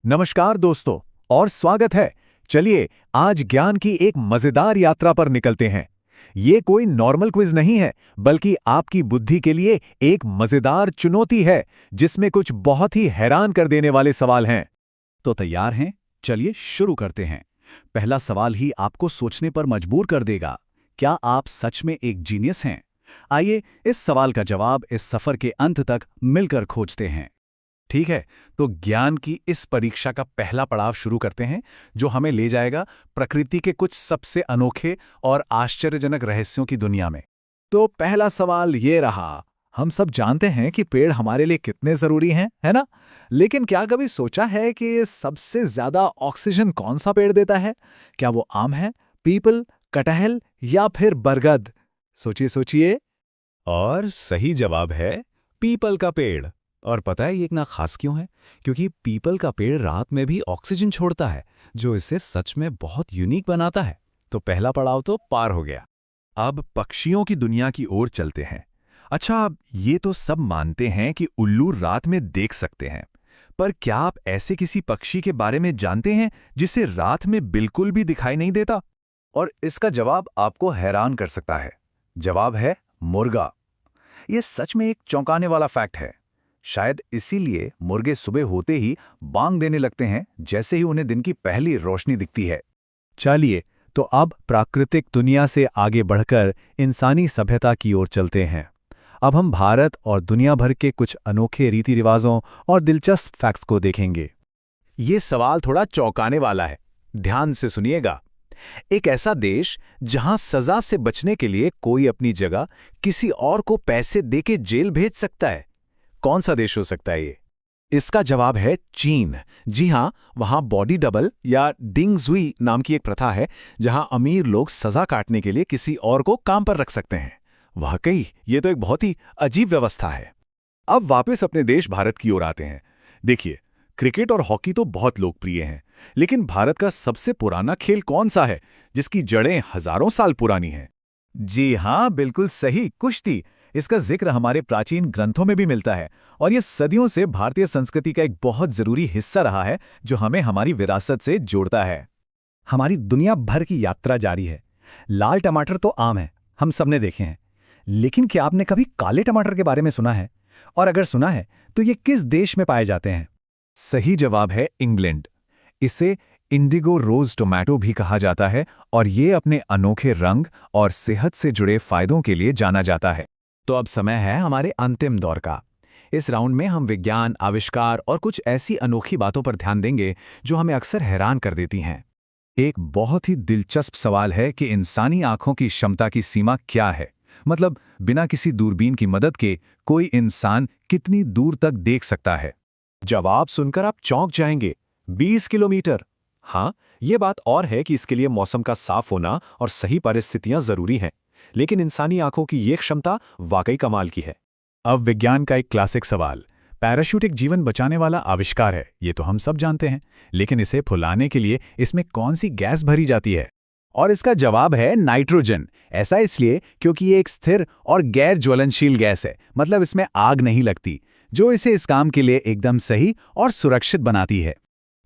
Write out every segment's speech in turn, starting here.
नमस्कार दोस्तों और स्वागत है। चलिए आज ज्ञान की एक मजेदार यात्रा पर निकलते हैं। ये कोई नॉर्मल क्विज नहीं है, बल्कि आपकी बुद्धि के लिए एक मजेदार चुनौती है, जिसमें कुछ बहुत ही हैरान कर देने वाले सवाल हैं। तो तैयार हैं? चलिए शुरू करते हैं। पहला सवाल ही आपको सोचने पर मजबूर कर देगा। क्या आप सच में एक जीनियस हैं? आइए इस सवाल का जवाब इस सफर के अंत तक मिलकर खोजते हैं। ठीक है, तो ज्ञान की इस परीक्षा का पहला पड़ाव शुरू करते हैं, जो हमें ले जाएगा प्रकृति के कुछ सबसे अनोखे और आश्चर्यजनक रहस्यों की दुनिया में। तो पहला सवाल ये रहा। हम सब जानते हैं कि पेड़ हमारे लिए कितने जरूरी हैं, है ना? लेकिन क्या कभी सोचा है कि सबसे ज्यादा ऑक्सीजन कौन सा पेड़ देता है? क्या वो आम है, पीपल, कटहल या फिर बरगद? सोचिए सोचिए। और सही जवाब है पीपल का पेड़। और पता है ये इतना खास क्यों है? क्योंकि पीपल का पेड़ रात में भी ऑक्सीजन छोड़ता है, जो इसे सच में बहुत यूनिक बनाता है। तो पहला पड़ाव तो पार हो गया। अब पक्षियों की दुनिया की ओर चलते हैं। अच्छा, ये तो सब मानते हैं कि उल्लू रात में देख सकते हैं, पर क्या आप ऐसे किसी पक्षी के बारे में जानते हैं जिसे रात में बिल्कुल भी दिखाई नहीं देता? और इसका जवाब आपको हैरान कर सकता है। जवाब है मुर्गा। ये सच में एक चौंकाने वाला फैक्ट है। शायद इसीलिए मुर्गे सुबह होते ही बांग देने लगते हैं, जैसे ही उन्हें दिन की पहली रोशनी दिखती है। चलिए, तो अब प्राकृतिक दुनिया से आगे बढ़कर इंसानी सभ्यता की ओर चलते हैं। अब हम भारत और दुनिया भर के कुछ अनोखे रीति रिवाजों और दिलचस्प फैक्ट्स को देखेंगे। ये सवाल थोड़ा चौंकाने वाला है, ध्यान से सुनिएगा। एक ऐसा देश जहां सजा से बचने के लिए कोई अपनी जगह किसी और को पैसे देके जेल भेज सकता है, कौन सा देश हो सकता है ये? इसका जवाब है चीन। जी हां, वहां बॉडी डबल या डिंग जुई नाम की एक प्रथा है, जहां अमीर लोग सजा काटने के लिए किसी और को काम पर रख सकते हैं। वाकई ये तो एक बहुत ही अजीब व्यवस्था है। अब वापस अपने देश भारत की ओर आते हैं। देखिए, क्रिकेट और हॉकी तो बहुत लोकप्रिय हैं, लेकिन भारत का सबसे पुराना खेल कौन सा है, जिसकी जड़ें हजारों साल पुरानी हैं? जी हां, बिल्कुल सही, कुश्ती। इसका जिक्र हमारे प्राचीन ग्रंथों में भी मिलता है, और ये सदियों से भारतीय संस्कृति का एक बहुत जरूरी हिस्सा रहा है, जो हमें हमारी विरासत से जोड़ता है। हमारी दुनिया भर की यात्रा जारी है। लाल टमाटर तो आम है, हम सबने देखे हैं। लेकिन क्या आपने कभी काले टमाटर के बारे में सुना है? और अगर सुना है, तो ये किस देश में पाए जाते हैं? सही जवाब है इंग्लैंड। इसे इंडिगो रोज टोमेटो भी कहा जाता है, और ये अपने अनोखे रंग और सेहत से जुड़े फायदों के लिए जाना जाता है। तो अब समय है हमारे अंतिम दौर का। इस राउंड में हम विज्ञान, आविष्कार और कुछ ऐसी अनोखी बातों पर ध्यान देंगे जो हमें अक्सर हैरान कर देती हैं। एक बहुत ही दिलचस्प सवाल है कि इंसानी आंखों की क्षमता की सीमा क्या है। मतलब, बिना किसी दूरबीन की मदद के कोई इंसान कितनी दूर तक देख सकता है? जवाब सुनकर आप चौंक जाएंगे, 20 किलोमीटर। हाँ, ये बात और है कि इसके लिए मौसम का साफ होना और सही परिस्थितियां जरूरी हैं, लेकिन इंसानी आंखों की ये क्षमता वाकई कमाल की है। अब विज्ञान का एक क्लासिक सवाल। पैराशूट एक जीवन बचाने वाला आविष्कार है, ये तो हम सब जानते हैं, लेकिन इसे फुलाने के लिए इसमें कौन सी गैस भरी जाती है? और इसका जवाब है नाइट्रोजन। ऐसा इसलिए क्योंकि ये एक स्थिर और गैर ज्वलनशील गैस है, मतलब इसमें आग नहीं लगती, जो इसे इस काम के लिए एकदम सही और सुरक्षित बनाती है।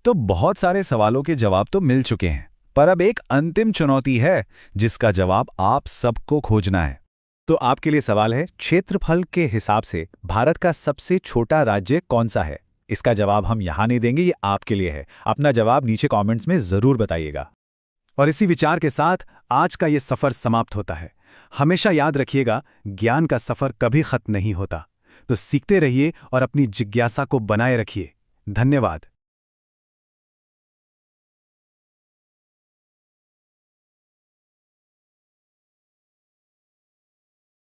तो बहुत सारे सवालों के जवाब तो मिल चुके हैं, पर अब एक अंतिम चुनौती है, जिसका जवाब आप सबको खोजना है। तो आपके लिए सवाल है, क्षेत्रफल के हिसाब से भारत का सबसे छोटा राज्य कौन सा है? इसका जवाब हम यहां नहीं देंगे, ये आपके लिए है। अपना जवाब नीचे कमेंट्स में जरूर बताइएगा। और इसी विचार के साथ आज का ये सफर समाप्त होता है। हमेशा याद रखिएगा, ज्ञान का सफर कभी खत्म नहीं होता। तो सीखते रहिए और अपनी जिज्ञासा को बनाए रखिए। धन्यवाद।